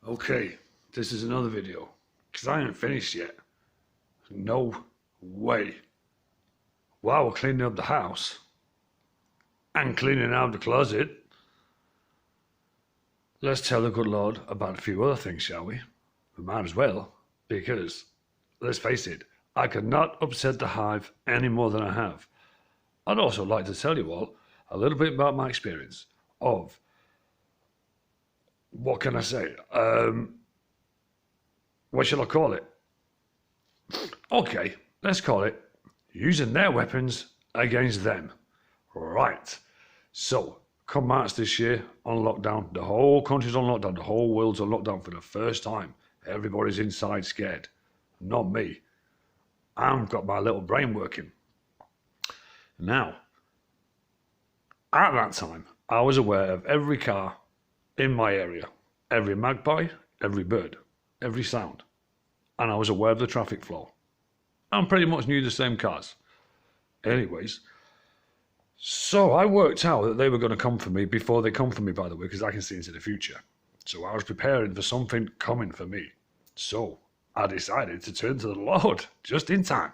Okay, this is another video, because I ain't finished yet. No way. While we're cleaning up the house, and cleaning out the closet, let's tell the good Lord about a few other things, shall we? We might as well, because, let's face it, I could not upset the hive any more than I have. I'd also like to tell you all a little bit about my experience of, what can I say? What shall I call it? Okay, let's call it using their weapons against them. Right. So, come March this year, on lockdown, the whole country's on lockdown, the whole world's on lockdown for the first time. Everybody's inside scared. Not me. I've got my little brain working. Now, at that time, I was aware of every car in my area, every magpie, every bird, every sound, and I was aware of the traffic flow. I pretty much knew the same cars. Anyways, so I worked out that they were going to come for me before they come for me, by the way, because I can see into the future. So I was preparing for something coming for me. So I decided to turn to the Lord just in time.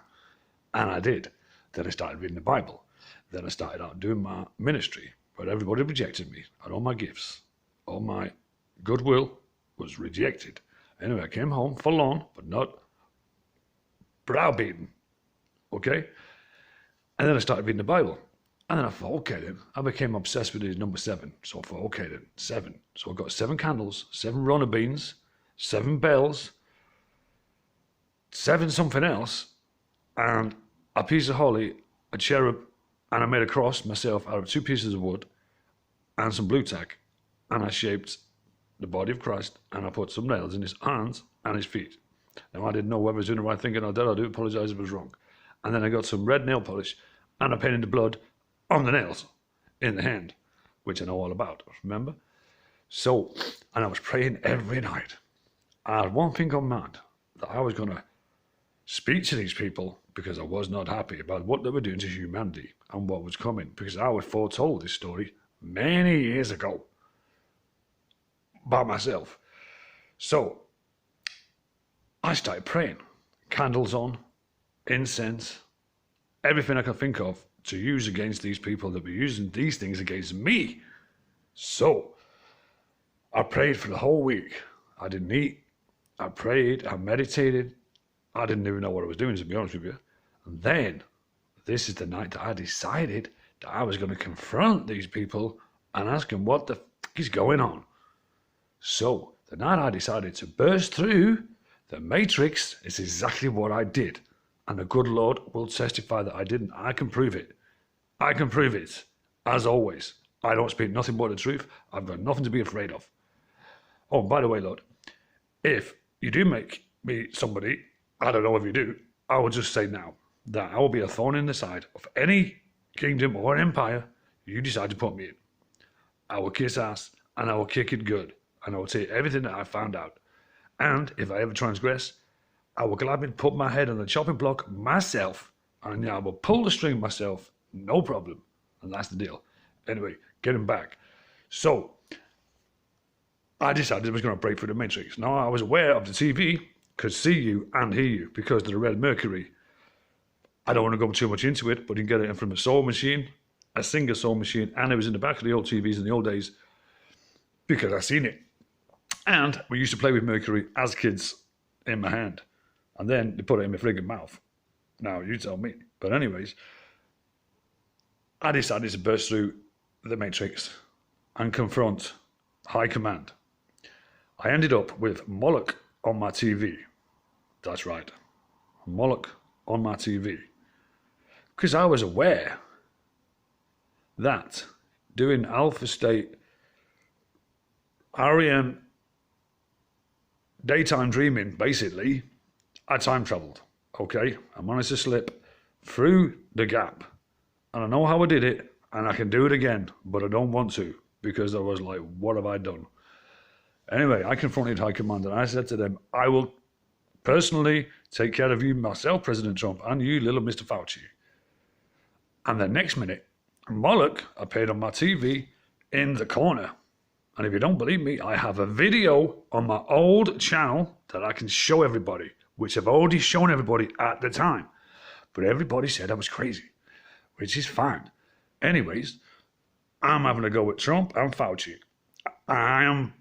And I did. Then I started reading the Bible. Then I started out doing my ministry, but everybody rejected me, and all my gifts, all my goodwill was rejected. Anyway, I came home forlorn, but not browbeaten. Okay? And then I started reading the Bible. And then I thought, okay then, I became obsessed with his number 7. So I thought, okay then, 7. So I got 7 candles, 7 runner beans, 7 bells, 7 something else, and a piece of holly, a cherub, and I made a cross myself out of 2 pieces of wood and some blue tack, and I shaped the body of Christ, and I put some nails in his hands and his feet. Now I didn't know whether I was doing the right thing or not. I do apologise if it was wrong. And then I got some red nail polish, and I painted the blood on the nails in the hand, which I know all about, remember? So, and I was praying every night. I had one thing on mind, that I was going to speak to these people because I was not happy about what they were doing to humanity and what was coming, because I was foretold this story many years ago by myself. So I started praying, candles on, incense, everything I could think of to use against these people that were using these things against me. So I prayed for the whole week. I didn't eat. I prayed. I meditated. I didn't even know what I was doing, to be honest with you. And then, this is the night that I decided that I was going to confront these people and ask them what the f*** is going on. So, the night I decided to burst through the matrix is exactly what I did. And the good Lord will testify that I didn't. I can prove it. I can prove it. As always, I don't speak nothing but the truth. I've got nothing to be afraid of. Oh, by the way, Lord, if you do make me somebody, I don't know if you do, I will just say now that I will be a thorn in the side of any kingdom or empire you decide to put me in. I will kiss ass, and I will kick it good, and I will tell you everything that I found out. And if I ever transgress, I will gladly put my head on the chopping block myself, and I will pull the string myself, no problem. And that's the deal. Anyway, getting back. So, I decided I was going to break through the matrix. Now, I was aware of the TV could see you and hear you because of the red mercury. I don't want to go too much into it, but you can get it from a sewing machine, a Singer sewing machine, and it was in the back of the old TVs in the old days because I seen it. And we used to play with mercury as kids in my hand. And then they put it in my friggin' mouth. Now, you tell me. But anyways, I decided to burst through the matrix and confront high command. I ended up with Moloch on my TV. That's right. Moloch on my TV. Because I was aware that doing Alpha State REM daytime dreaming, basically, I time traveled, okay? I managed to slip through the gap. And I know how I did it, and I can do it again, but I don't want to, because I was like, what have I done? Anyway, I confronted High Command, and I said to them, I will personally take care of you, myself, President Trump, and you, little Mr. Fauci. And the next minute, Moloch appeared on my TV in the corner. And if you don't believe me, I have a video on my old channel that I can show everybody, which I've already shown everybody at the time. But everybody said I was crazy, which is fine. Anyways, I'm having a go at Trump and Fauci. I am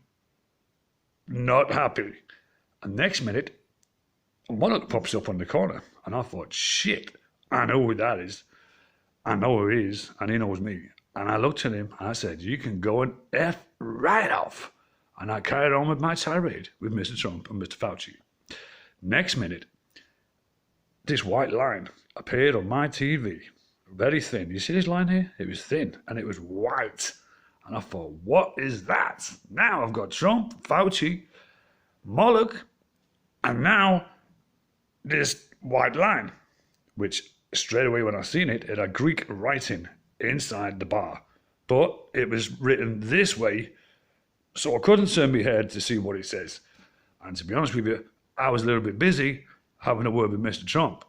not happy. And next minute, one pops up on the corner. And I thought, shit, I know who that is. I know who he is, and he knows me. And I looked at him and I said, you can go and F right off. And I carried on with my tirade with Mr. Trump and Mr. Fauci. Next minute, this white line appeared on my TV, very thin. You see this line here? It was thin and it was white. And I thought, what is that? Now I've got Trump, Fauci, Moloch, and now this white line, which straight away when I seen it, it had Greek writing inside the bar. But it was written this way, so I couldn't turn my head to see what it says. And to be honest with you, I was a little bit busy having a word with Mr. Trump.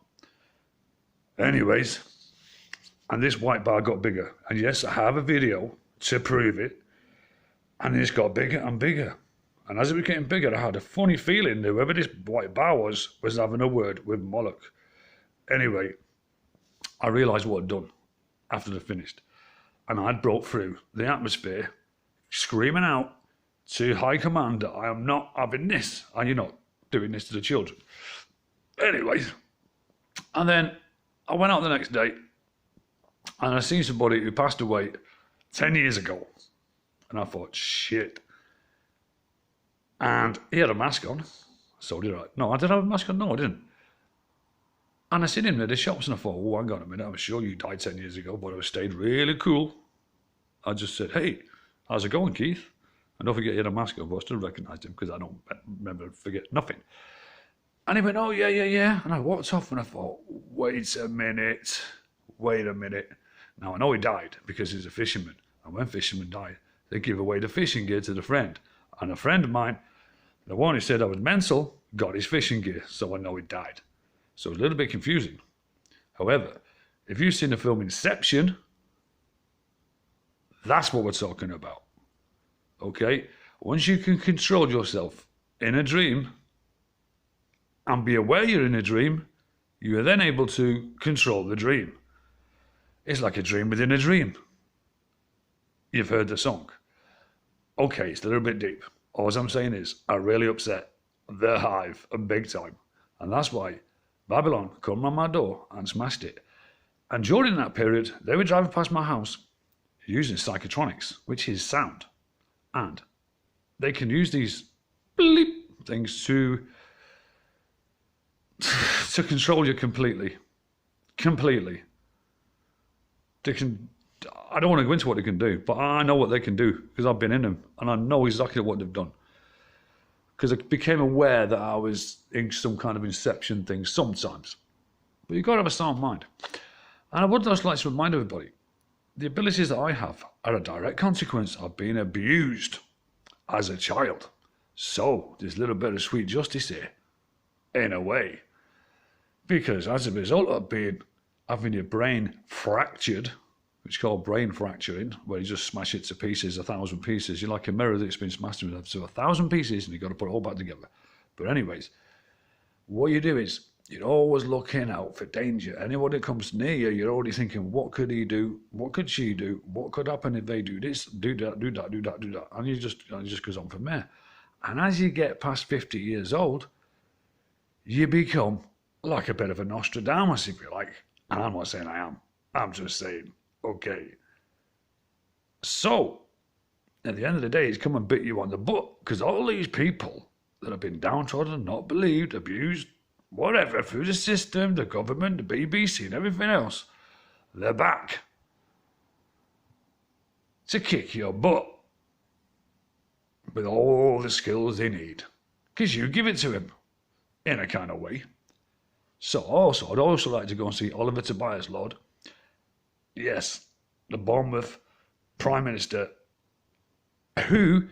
Anyways, and this white bar got bigger. And yes, I have a video to prove it. And it's got bigger and bigger. And as it was getting bigger, I had a funny feeling that whoever this white bar was having a word with Moloch. Anyway, I realised what I'd done after they finished. And I'd broke through the atmosphere, screaming out to High Command that I am not having this, and you're not doing this to the children. Anyways, and then I went out the next day, and I seen somebody who passed away 10 years ago. And I thought, shit. And he had a mask on. So did I. No, I didn't have a mask on. No, I didn't. And I seen him at the shops and I thought, oh, hang on a minute, I'm sure you died 10 years ago, but I stayed really cool. I just said, hey, how's it going, Keith? And don't forget he had a mask on, but I still recognised him because I don't remember, forget nothing. And he went, oh, yeah. And I walked off and I thought, wait a minute. Now, I know he died because he's a fisherman. And when fishermen die, they give away the fishing gear to the friend. And a friend of mine, the one who said I was mental, got his fishing gear, so I know he died. So it's a little bit confusing. However, if you've seen the film Inception, that's what we're talking about. Okay? Once you can control yourself in a dream and be aware you're in a dream, you are then able to control the dream. It's like a dream within a dream. You've heard the song. Okay, it's a little bit deep. All I'm saying is, I really upset the Hive big time. And that's why Babylon come on my door and smashed it. And during that period, they were driving past my house using psychotronics, which is sound. And they can use these bleep things to control you completely. Completely. They can, I don't want to go into what they can do, but I know what they can do because I've been in them and I know exactly what they've done. Because I became aware that I was in some kind of inception thing sometimes. But you've got to have a sound mind. And I would just like to remind everybody, the abilities that I have are a direct consequence of being abused as a child. So there's a little bit of sweet justice here, in a way. Because as a result of having your brain fractured, which is called brain fracturing, where you just smash it to pieces, 1,000 pieces. You're like a mirror that's been smashed into 1,000 pieces and you've got to put it all back together. But anyways, what you do is you're always looking out for danger. Anyone that comes near you, you're already thinking, what could he do? What could she do? What could happen if they do this, do that, do that, do that, do that? And it just goes on from there. And as you get past 50 years old, you become like a bit of a Nostradamus, if you like. And I'm not saying I am. I'm just saying, okay. So, at the end of the day, it's come and bit you on the butt because all these people that have been downtrodden, not believed, abused, whatever, through the system, the government, the BBC and everything else, they're back to kick your butt with all the skills they need because you give it to him in a kind of way. So also, I'd also like to go and see Oliver Tobias, Lord. Yes, the Bournemouth Prime Minister, who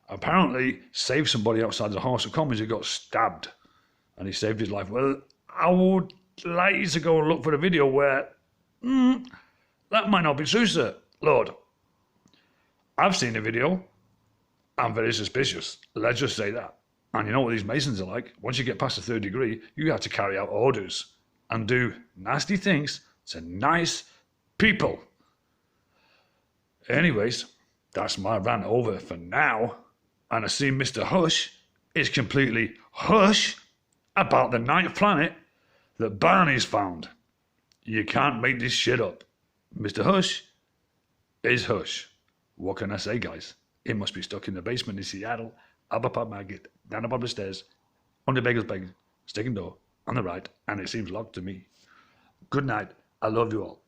apparently saved somebody outside the House of Commons who got stabbed, and he saved his life. Well, I would like you to go and look for a video where that might not be true, sir, Lord. I've seen the video. I'm very suspicious. Let's just say that. And you know what these Masons are like? Once you get past the third degree, you have to carry out orders and do nasty things to nice people. Anyways, that's my rant over for now. And I see Mr. Hush is completely hush about the ninth planet that Barney's found. You can't make this shit up. Mr. Hush is Hush. What can I say, guys? It must be stuck in the basement in Seattle, up a pub market, down a public stairs, under Bagels Bag, sticking door, on the right, and it seems locked to me. Good night. I love you all.